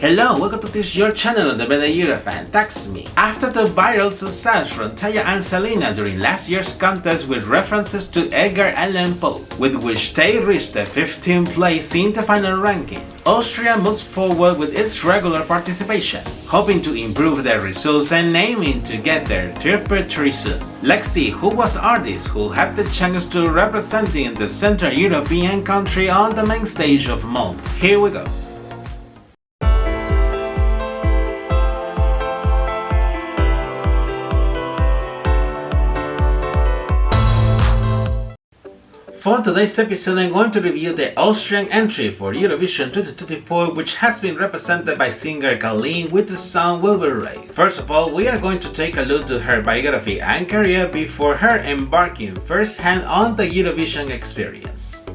Hello, welcome to this your channel on the Eurofan. That's me. After the viral success from Taya and Selena during last year's contest with references to Edgar Allan Poe, with which they reached the 15th place in the final ranking, Austria moves forward with its regular participation, hoping to improve their results and aiming to get their third victory soon. Let's see who was artists who had the chance to representing the Central European country on the main stage of Mode. Here we go. For today's episode, I'm going to review the Austrian entry for Eurovision 2024, which has been represented by singer Kaleen with the song We Will Rave. First of all, we are going to take a look to her biography and career before her embarking firsthand on the Eurovision experience.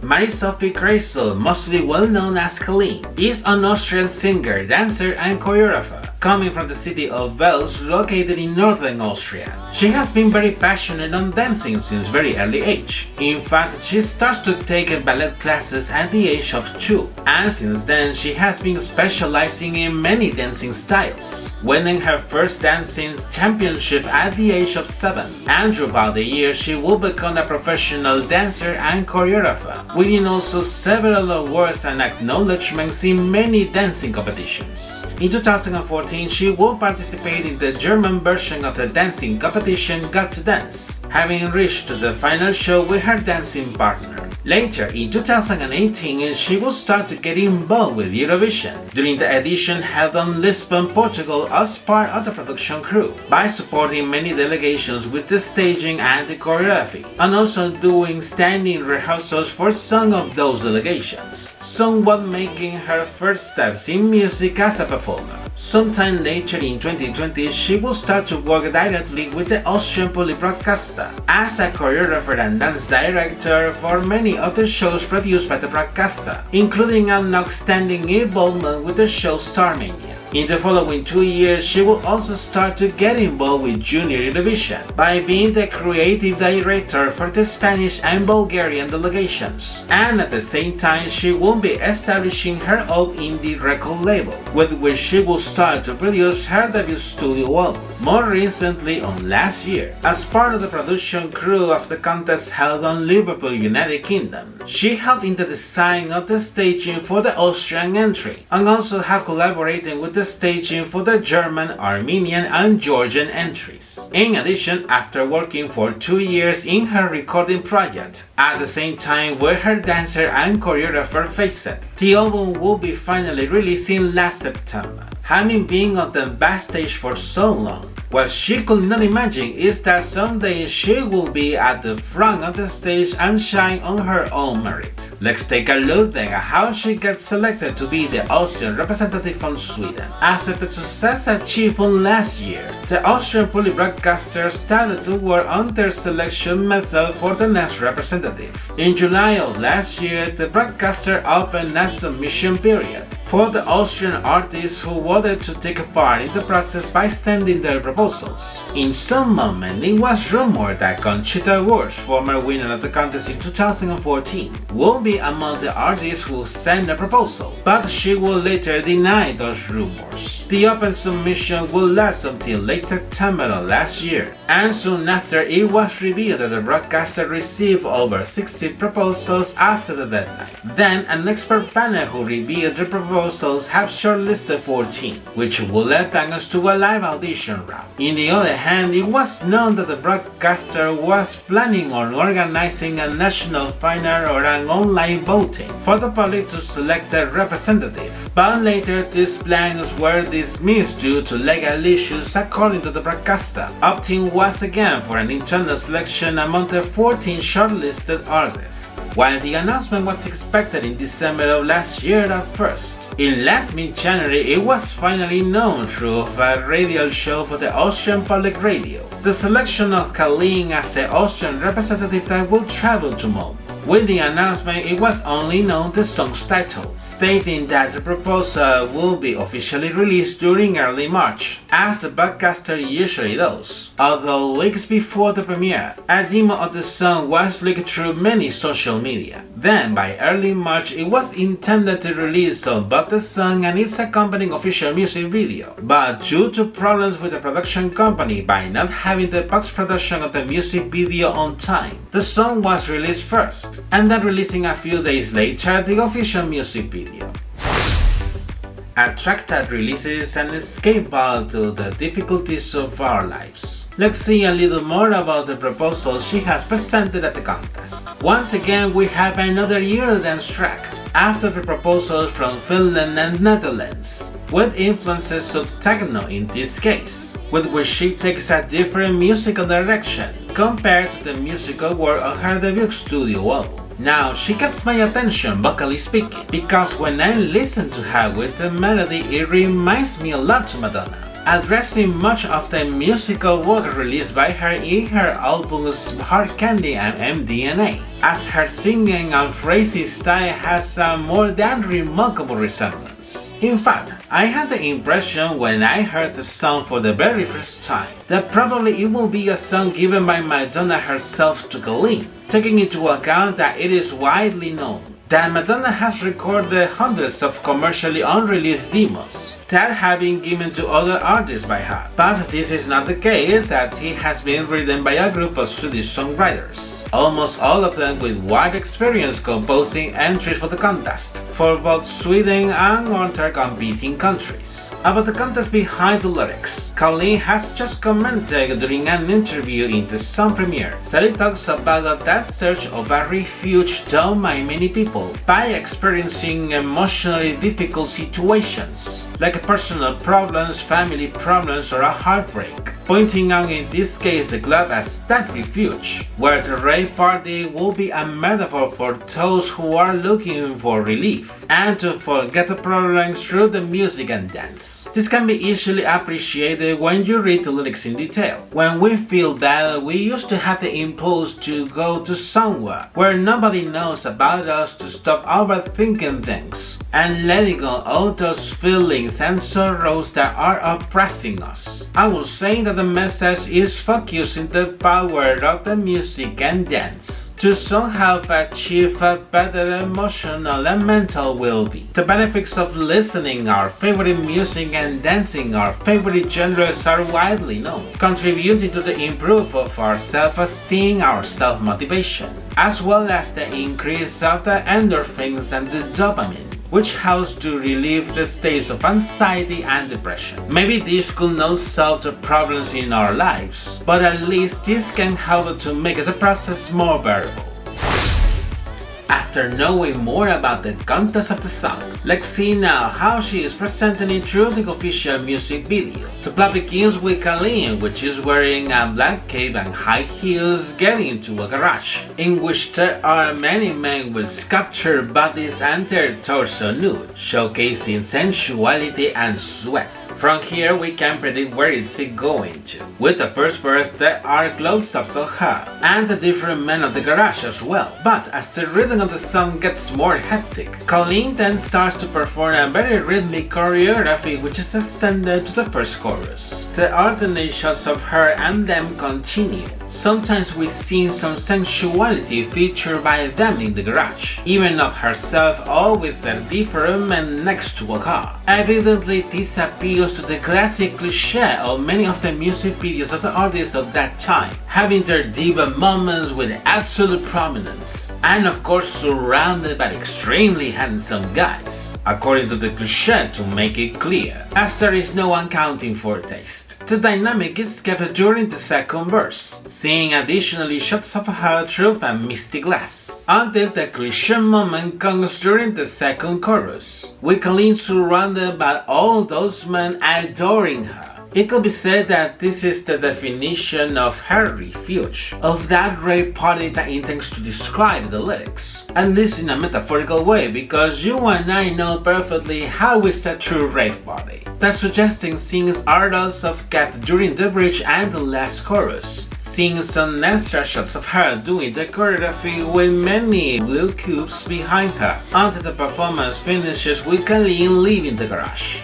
Marie-Sophie Kreisel, mostly well known as Kaleen, is an Austrian singer, dancer and choreographer, coming from the city of Wels, located in northern Austria. She has been very passionate on dancing since very early age. In fact, she starts to take ballet classes at the age of 2, and since then she has been specializing in many dancing styles, winning her first dancing championship at the age of 7, and throughout the year she will become a professional dancer and choreographer, winning also several awards and acknowledgements in many dancing competitions. In 2014, she will participate in the German version of the dancing competition Got to Dance, having reached the final show with her dancing partner. Later, in 2018, she will start to get involved with Eurovision during the edition held on Lisbon, Portugal as part of the production crew, by supporting many delegations with the staging and the choreography, and also doing standing rehearsals for some of those delegations, somewhat making her first steps in music as a performer. Sometime later in 2020, she will start to work directly with the Austrian public broadcaster as a choreographer and dance director for many of the shows produced by the broadcaster, including an outstanding involvement with the show Starmania. In the following 2 years, she will also start to get involved with Junior Eurovision by being the creative director for the Spanish and Bulgarian delegations, and at the same time she will be establishing her own indie record label, with which she will start to produce her debut studio album, more recently on last year, as part of the production crew of the contest held on Liverpool, United Kingdom. She helped in the design of the staging for the Austrian entry, and also have collaborated with the staging for the German, Armenian and Georgian entries. In addition, after working for 2 years in her recording project, at the same time where her dancer and choreographer Facet, the album will be finally releasing last September. Having been on the backstage for so long, what she could not imagine is that someday she will be at the front of the stage and shine on her own merit. Let's take a look then at how she gets selected to be the Austrian representative from Sweden. After the success achieved from last year, the Austrian public broadcaster started to work on their selection method for the next representative. In July of last year, the broadcaster opened a submission period for the Austrian artists who wanted to take part in the process by sending their proposals. In some moment, it was rumored that Conchita Wurst, former winner of the contest in 2014, will be among the artists who sent a proposal, but she will later deny those rumors. The open submission will last until late September of last year, and soon after it was revealed that the broadcaster received over 60 proposals after the deadline. Then an expert panel who reviewed the proposals have shortlisted 14, which will advance to a live audition round. On the other hand, it was known that the broadcaster was planning on organizing a national final or an online voting for the public to select a representative, but later these plans were dismissed due to legal issues according to the broadcaster, opting once again for an internal selection among the 14 shortlisted artists. While the announcement was expected in December of last year at first, in last mid-January it was finally known through a radio show for the Austrian public radio, the selection of Kaleen as the Austrian representative that will travel to Malmö. With the announcement, it was only known the song's title, stating that the proposal will be officially released during early March, as the broadcaster usually does. Although weeks before the premiere, a demo of the song was leaked through many social media. Then, by early March, it was intended to release on both the song and its accompanying official music video. But due to problems with the production company by not having the post-production of the music video on time, the song was released first, and then releasing a few days later the official music video. A track that releases an escape valve to the difficulties of our lives. Let's see a little more about the proposal she has presented at the contest. Once again, we have another Eurodance track, after the proposals from Finland and Netherlands, with influences of techno in this case, with which she takes a different musical direction compared to the musical work of her debut studio album. Now she gets my attention vocally speaking, because when I listen to her with the melody, it reminds me a lot to Madonna, addressing much of the musical work released by her in her albums Hard Candy and MDNA, as her singing and phrasing style has a more than remarkable resemblance. In fact, I had the impression when I heard the song for the very first time that probably it will be a song given by Madonna herself to Kaleen, taking into account that it is widely known that Madonna has recorded hundreds of commercially unreleased demos that have been given to other artists by her. But this is not the case, as it has been written by a group of Swedish songwriters, almost all of them with wide experience composing entries for the contest, for both Sweden and other competing countries. About the contest behind the lyrics, Kaleen has just commented during an interview in the song premiere that it talks about that search of a refuge done by many people by experiencing emotionally difficult situations, like personal problems, family problems, or a heartbreak, pointing out in this case the club as that refuge, where the rave party will be a metaphor for those who are looking for relief and to forget the problems through the music and dance. This can be easily appreciated when you read the lyrics in detail. When we feel bad, we used to have the impulse to go to somewhere where nobody knows about us to stop overthinking things and letting go all those feelings and sorrows that are oppressing us. I will say that the message is focusing the power of the music and dance to somehow achieve a better emotional and mental well-being. The benefits of listening our favorite music and dancing our favorite genres are widely known, contributing to the improvement of our self-esteem, our self-motivation, as well as the increase of the endorphins and the dopamine, which helps to relieve the states of anxiety and depression. Maybe this could not solve the problems in our lives, but at least this can help to make the process more bearable. After knowing more about the contest of the song, let's see now how she is presenting it through the official music video. The plot begins with Kaleen, which is wearing a black cape and high heels, getting into a garage, in which there are many men with sculptured bodies and their torso nude, showcasing sensuality and sweat. From here we can predict where it's going to. With the first verse there are close-ups of her and the different men of the garage as well. But as the rhythm of the song gets more hectic, Kaleen then starts to perform a very rhythmic choreography which is extended to the first chorus. The alternations of her and them continue. Sometimes we see some sensuality featured by them in the garage, even of herself or with the different men next to a car. Evidently this appeals to the classic cliché of many of the music videos of the artists of that time, having their diva moments with absolute prominence, and of course surrounded by extremely handsome guys, according to the cliché, to make it clear, as there is no accounting for taste. The dynamic is kept during the second verse, seeing additionally shots of her through a misty glass, until the cliché moment comes during the second chorus, with Kaleen surrounded by all those men adoring her. It could be said that this is the definition of her refuge, of that rave party that intends to describe the lyrics, at least in a metaphorical way, because you and I know perfectly how is a true rave party. The suggesting scenes are those of Cat during the bridge and the last chorus, seeing some extra shots of her doing the choreography with many blue cubes behind her, until the performance finishes with Kaleen leaving the garage.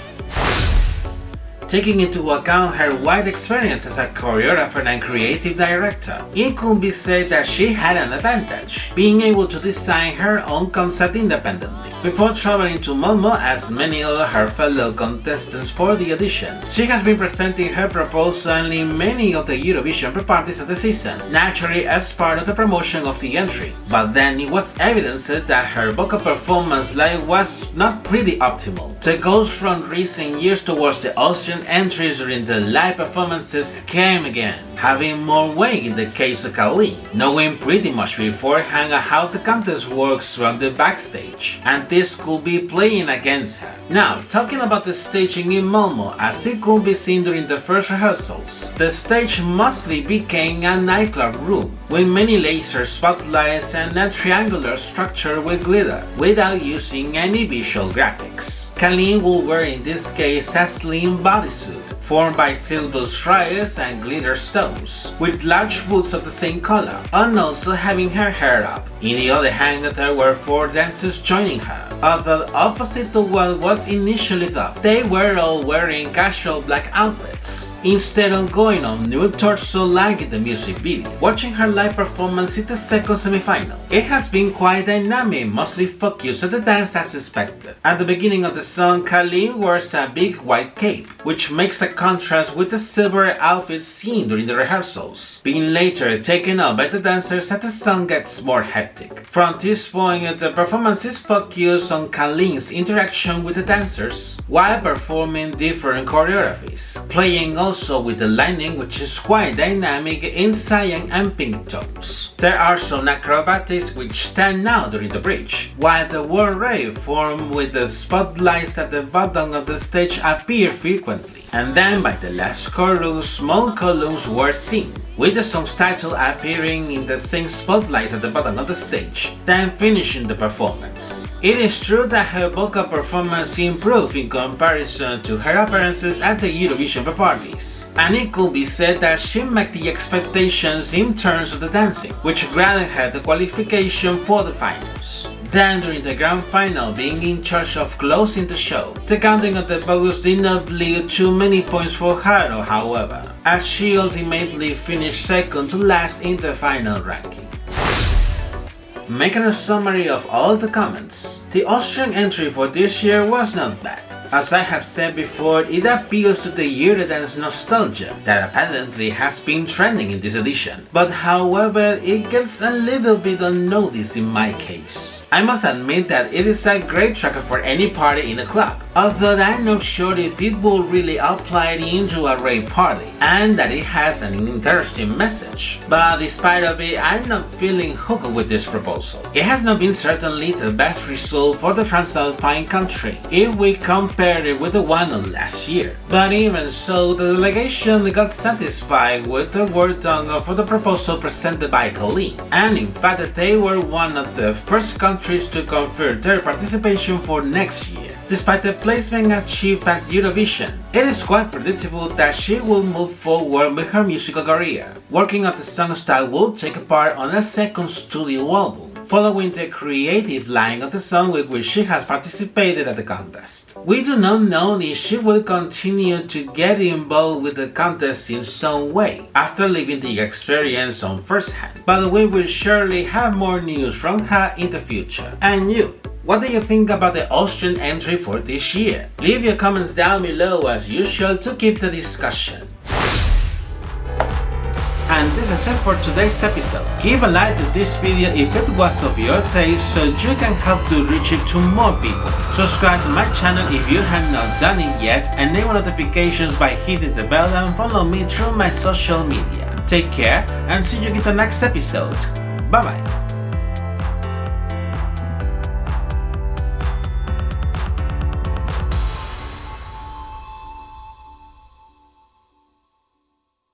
Taking into account her wide experience as a choreographer and creative director, it could be said that she had an advantage, being able to design her own concept independently. Before traveling to Malmö as many of her fellow contestants for the audition, she has been presenting her proposal in many of the Eurovision pre-parties of the season, naturally as part of the promotion of the entry. But then it was evidenced that her vocal performance live was not pretty optimal. The goals from recent years towards the Austrian entries during the live performances came again, having more weight in the case of Kaleen, knowing pretty much beforehand how the contest works from the backstage, and this could be playing against her. Now, talking about the staging in Malmö, as it could be seen during the first rehearsals, the stage mostly became a nightclub room, with many laser spotlights and a triangular structure with glitter, without using any visual graphics. Kaleen will wear in this case a slim bodysuit, formed by silver striations and glitter stones, with large boots of the same color, and also having her hair up. In the other hand, there were 4 dancers joining her, although opposite to what was initially thought. They were all wearing casual black outfits, instead of going on nude torso like in the music video. Watching her live performance in the second semi-final, it has been quite dynamic, mostly focused on the dance as expected. At the beginning of the song, Kaleen wears a big white cape, which makes a contrast with the silver outfit seen during the rehearsals, being later taken up by the dancers as the song gets more hectic. From this point, the performance is focused on Kaleen's interaction with the dancers while performing different choreographies, playing also with the lighting, which is quite dynamic in cyan and pink tones. There are some acrobatics which stand out during the bridge, while the word rave formed with the spotlights at the bottom of the stage appear frequently. And then by the last chorus, small columns were seen, with the song's title appearing in the same spotlights at the bottom of the stage, then finishing the performance. It is true that her vocal performance improved in comparison to her appearances at the Eurovision parties, and it could be said that she met the expectations in terms of the dancing, which granted her the qualification for the finals. Then, during the grand final, being in charge of closing the show, the counting of the votes did not lead to many points for her, however, as she ultimately finished second to last in the final ranking. Making a summary of all the comments, the Austrian entry for this year was not bad. As I have said before, it appeals to the Eurodance nostalgia that apparently has been trending in this edition, but however, it gets a little bit unnoticed in my case. I must admit that it is a great track for any party in a club, although I'm not sure if it will really apply into a rave party, and that it has an interesting message. But despite of it, I'm not feeling hooked with this proposal. It has not been certainly the best result for the Transalpine country, if we compare it with the one of last year. But even so, the delegation got satisfied with the work done for the proposal presented by Kaleen, and in fact they were one of the first countries to confirm their participation for next year. Despite the placement achieved at Eurovision, it is quite predictable that she will move forward with her musical career, working on the songs that will take part on a second studio album, following the creative line of the song with which she has participated at the contest. We do not know if she will continue to get involved with the contest in some way after living the experience on first hand, but we will surely have more news from her in the future. And you? What do you think about the Austrian entry for this year? Leave your comments down below as usual to keep the discussion. And this is it for today's episode. Give a like to this video if it was of your taste so you can help to reach it to more people. Subscribe to my channel if you have not done it yet, enable notifications by hitting the bell, and follow me through my social media. Take care and see you in the next episode. Bye bye.